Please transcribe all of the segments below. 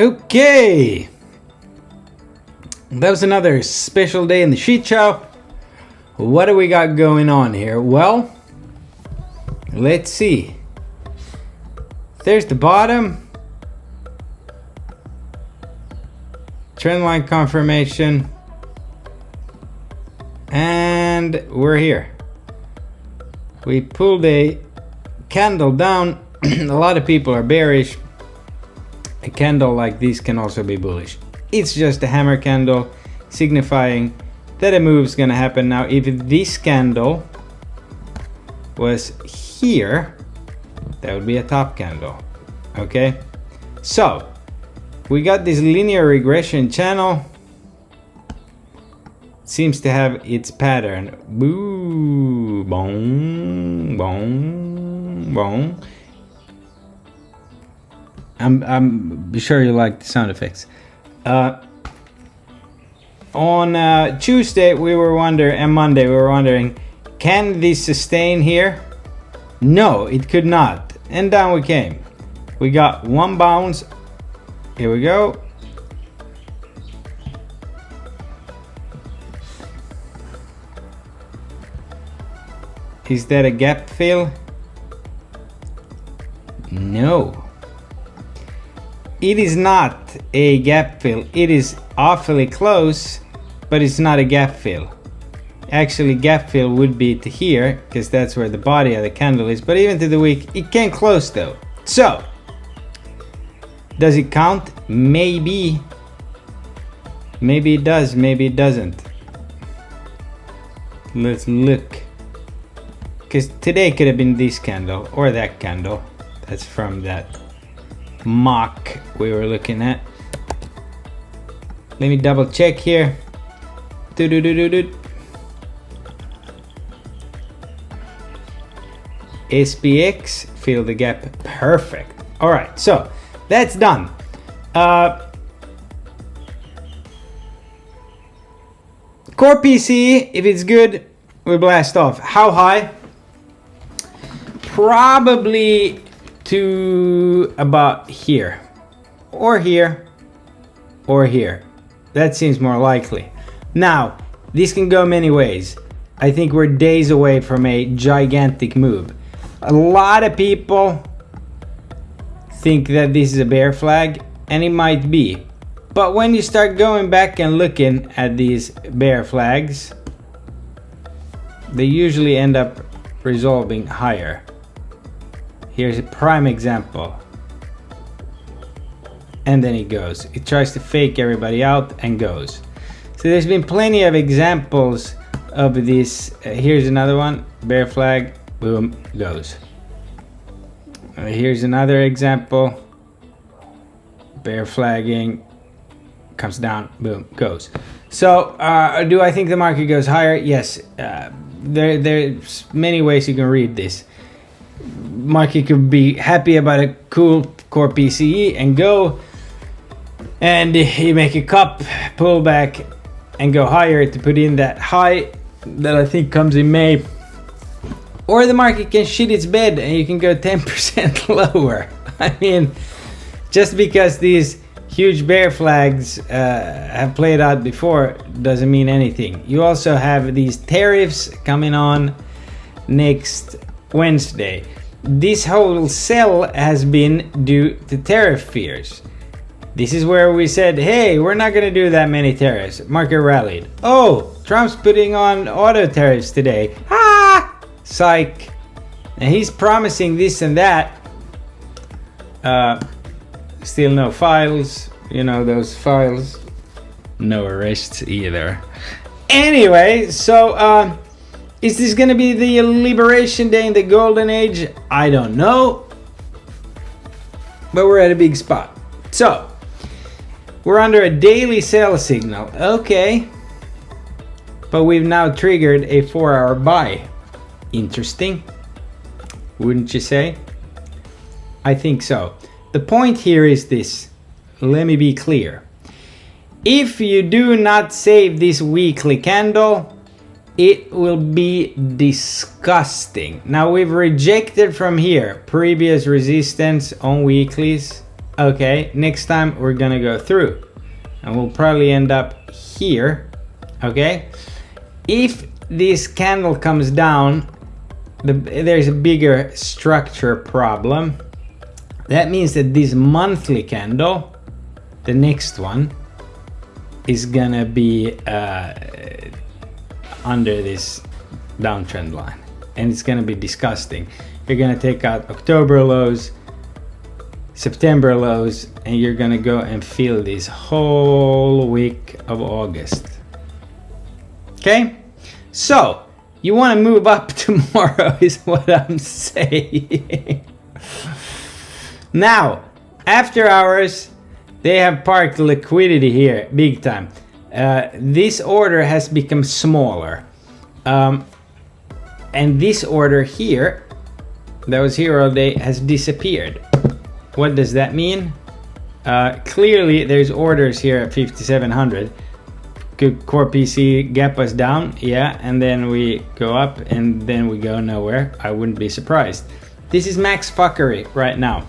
Okay, that was another special day in the shit show. What do we got going on here? Well, let's see. There's the bottom. Trendline confirmation. And we're here. We pulled a candle down. A lot of people are bearish. A candle like this can also be bullish. It's just a hammer candle signifying that a move is gonna happen. Now, if this candle was here, that would be a top candle. Okay, so we got this linear regression channel. Seems to have its pattern. Boo, boom, boom, boom. I'm sure you like the sound effects. On Tuesday we were wondering, and Monday we were wondering, can this sustain here? No, it could not. And down we came. We got one bounce. Here we go. Is that a gap fill? No. It is not a gap fill. It is awfully close, but it's not a gap fill. Actually, gap fill would be to here, because that's where the body of the candle is. But even to the week, it came close though. So, does it count? Maybe. Maybe it does, maybe it doesn't. Let's look. Because today could have been this candle or that candle. That's from that mock we were looking at. Let me double check here. SPX, fill the gap, perfect. All right, so that's done. Core PCE, if it's good, we blast off. How high? Probably to about here, or here, or here. That seems more likely. Now, this can go many ways. I think we're days away from a gigantic move. A lot of people think that this is a bear flag, and it might be. But when you start going back and looking at these bear flags, they usually end up resolving higher. Here's a prime example. And then it goes. It tries to fake everybody out and goes. So there's been plenty of examples of this. Here's another one. Bear flag, boom, goes. Here's another example. Bear flagging, comes down, boom, goes. So do I think the market goes higher? Yes. There's many ways you can read this. Market could be happy about a cool core PCE and go, and you make a cup pullback and go higher to put in that high that I think comes in May. Or the market can shit its bed and you can go 10% lower. I mean, just because these huge bear flags have played out before doesn't mean anything. You also have these tariffs coming on next Wednesday. This whole sell has been due to tariff fears. This is where we said, hey, we're not going to do that many tariffs. Market rallied. Oh, Trump's putting on auto tariffs today. Ah, psych. And he's promising this and that. Still no files. You know those files. No arrests either. Anyway, so is this gonna be the liberation day in the golden age? I don't know. But we're at a big spot. So, we're under a daily sell signal. Okay. But we've now triggered a 4-hour buy. Interesting. Wouldn't you say? I think so. The point here is this. Let me be clear. If you do not save this weekly candle, it will be disgusting. Now we've rejected from here previous resistance on weeklies. Okay, next time we're gonna go through and we'll probably end up here. Okay, if this candle comes down, there's a bigger structure problem. That means that this monthly candle, the next one, is gonna be under this downtrend line, and it's gonna be disgusting. You're gonna take out October lows, September lows, and you're gonna go and feel this whole week of August. Okay, so you want to move up tomorrow is what I'm saying. Now, after hours, they have parked liquidity here big time. This order has become smaller, and this order here that was here all day has disappeared. What does that mean? Clearly there's orders here at 5700. Core PC gap us down, yeah, and then we go up and then we go nowhere. I wouldn't be surprised. This is max fuckery right now.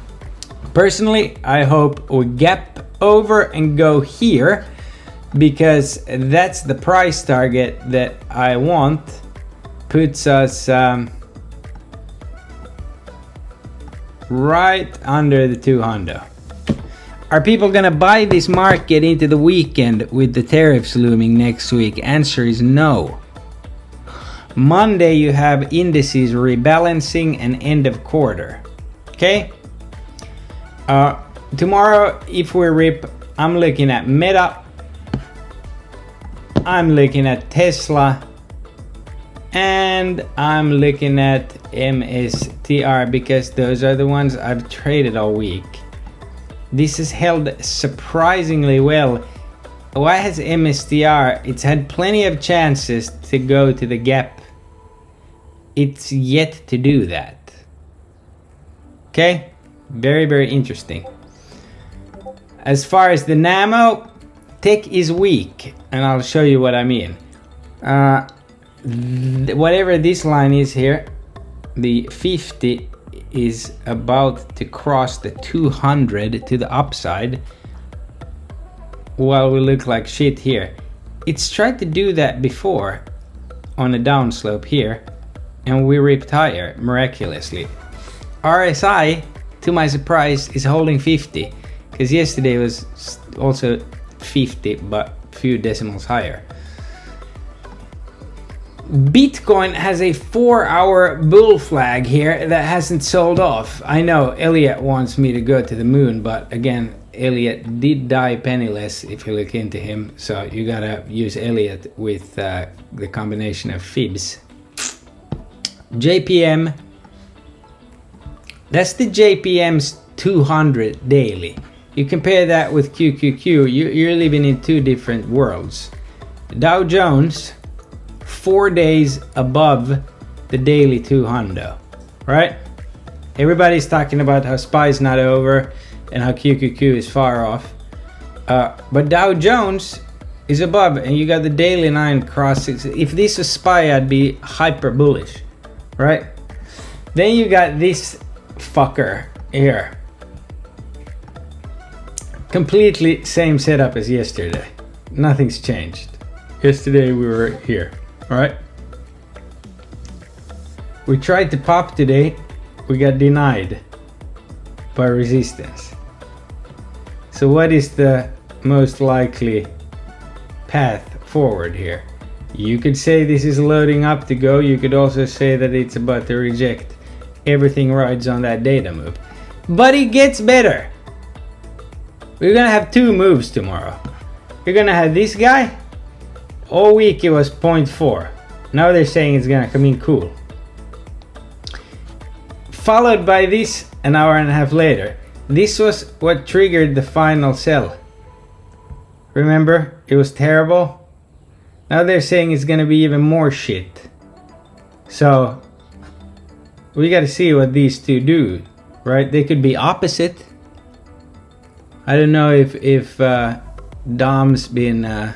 Personally, I hope we gap over and go here, because that's the price target that I want. Puts us right under the 200. Are people gonna buy this market into the weekend with the tariffs looming next week? Answer is no. Monday you have indices rebalancing and end of quarter. Okay? Tomorrow, if we rip, I'm looking at Meta, I'm looking at Tesla, and I'm looking at MSTR, because those are the ones I've traded all week. This has held surprisingly well. Why has MSTR? It's had plenty of chances to go to the gap. It's yet to do that. Okay? Very, very interesting. As far as the Namo, tech is weak, and I'll show you what I mean. Whatever this line is here, the 50 is about to cross the 200 to the upside, while we look like shit here. It's tried to do that before on a downslope here, and we ripped higher miraculously. RSI, to my surprise, is holding 50, because yesterday was also 50 but few decimals higher. Bitcoin has a 4-hour bull flag here that hasn't sold off. I know Elliot wants me to go to the moon, but again, Elliot did die penniless if you look into him, so you gotta use Elliot with the combination of fibs. JPM, that's the JPM's 200 daily. You compare that with QQQ, you're living in two different worlds. Dow Jones, 4 days above the daily 200, right? Everybody's talking about how SPY's not over and how QQQ is far off, but Dow Jones is above, and you got the daily 9 crosses. If this was SPY, I'd be hyper bullish, right? Then you got this fucker here, completely same setup as yesterday. Nothing's changed. Yesterday we were here. All right, we tried to pop today, we got denied by resistance. So what is the most likely path forward here? You could say this is loading up to go. You could also say that it's about to reject. Everything rides on that data move, but it gets better. We're gonna have 2 moves tomorrow. You're gonna have this guy. All week it was 0.4. Now they're saying it's gonna come in cool. Followed by this an hour and a half later. This was what triggered the final sell. Remember? It was terrible. Now they're saying it's gonna be even more shit. So we gotta see what these two do, right? They could be opposite. I don't know if Dom's been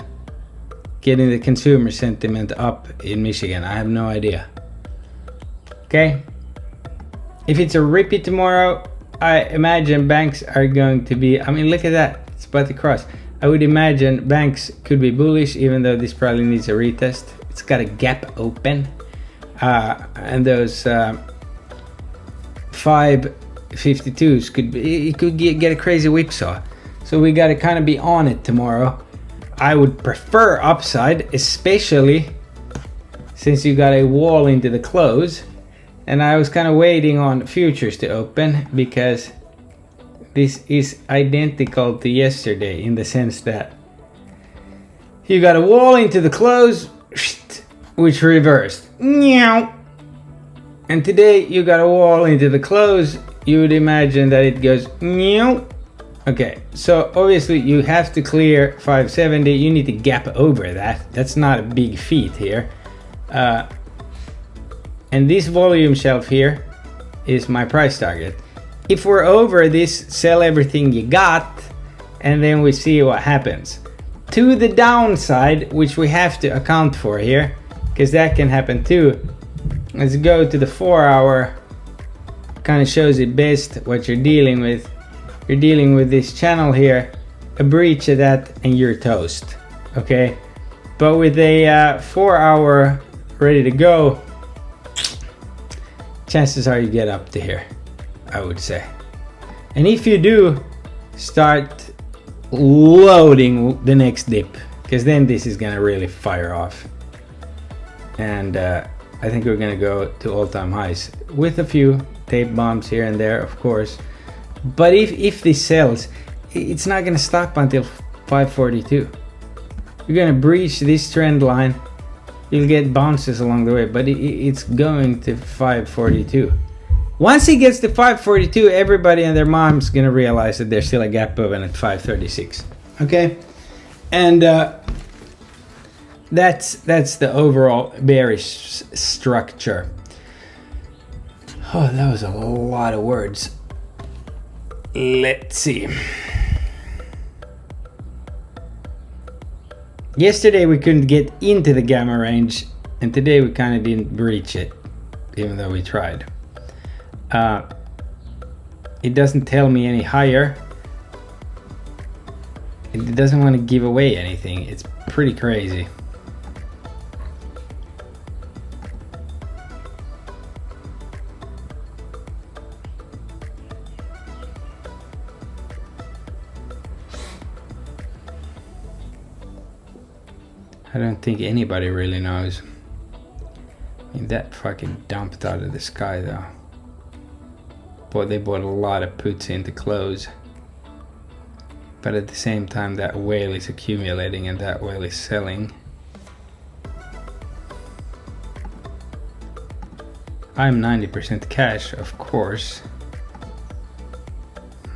getting the consumer sentiment up in Michigan. I have no idea. Okay? If it's a rippy tomorrow, I imagine banks are going to be, I mean, look at that, it's about to cross. I would imagine banks could be bullish, even though this probably needs a retest. It's got a gap open, and those 552s could be, it could get a crazy whipsaw. So we got to kind of be on it tomorrow. I would prefer upside, especially since you got a wall into the close. And I was kind of waiting on futures to open, because this is identical to yesterday in the sense that you got a wall into the close, which reversed. And today you got a wall into the close. You would imagine that it goes. Okay, so obviously you have to clear 570. You need to gap over that. That's not a big feat here. And this volume shelf here is my price target. If we're over this, sell everything you got, and then we see what happens. To the downside, which we have to account for here, because that can happen too. Let's go to the 4 hour. Kind of shows it best what you're dealing with. You're dealing with this channel here, a breach of that, and you're toast. Okay, but with a 4 hour ready to go, chances are you get up to here, I would say. And if you do, start loading the next dip, because then this is gonna really fire off. And I think we're gonna go to all-time highs with a few tape bombs here and there, of course. But if this sells, it's not gonna stop until 542. You're gonna breach this trend line. You'll get bounces along the way, but it's going to 542. Once it gets to 542, everybody and their mom's gonna realize that there's still a gap open at 536. Okay, and that's the overall bearish structure. Oh, that was a lot of words. Let's see. Yesterday we couldn't get into the gamma range, and today we kind of didn't breach it, even though we tried. It doesn't tell me any higher. It doesn't want to give away anything. It's pretty crazy. I don't think anybody really knows. I mean, that fucking dumped out of the sky though. Boy, they bought a lot of puts into close. But at the same time, that whale is accumulating and that whale is selling. I'm 90% cash, of course.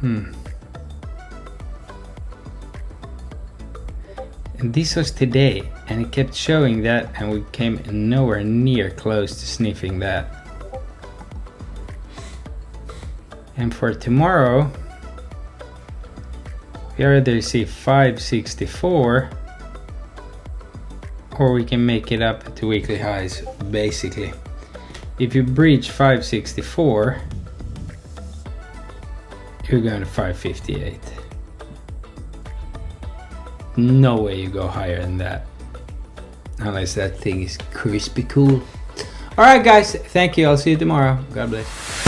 And this was today, and it kept showing that, and we came nowhere near close to sniffing that. And for tomorrow, we either see 564, or we can make it up to weekly highs, basically. If you breach 564, you're going to 558. No way you go higher than that, unless that thing is crispy cool. All right, guys, thank you. I'll see you tomorrow. God bless.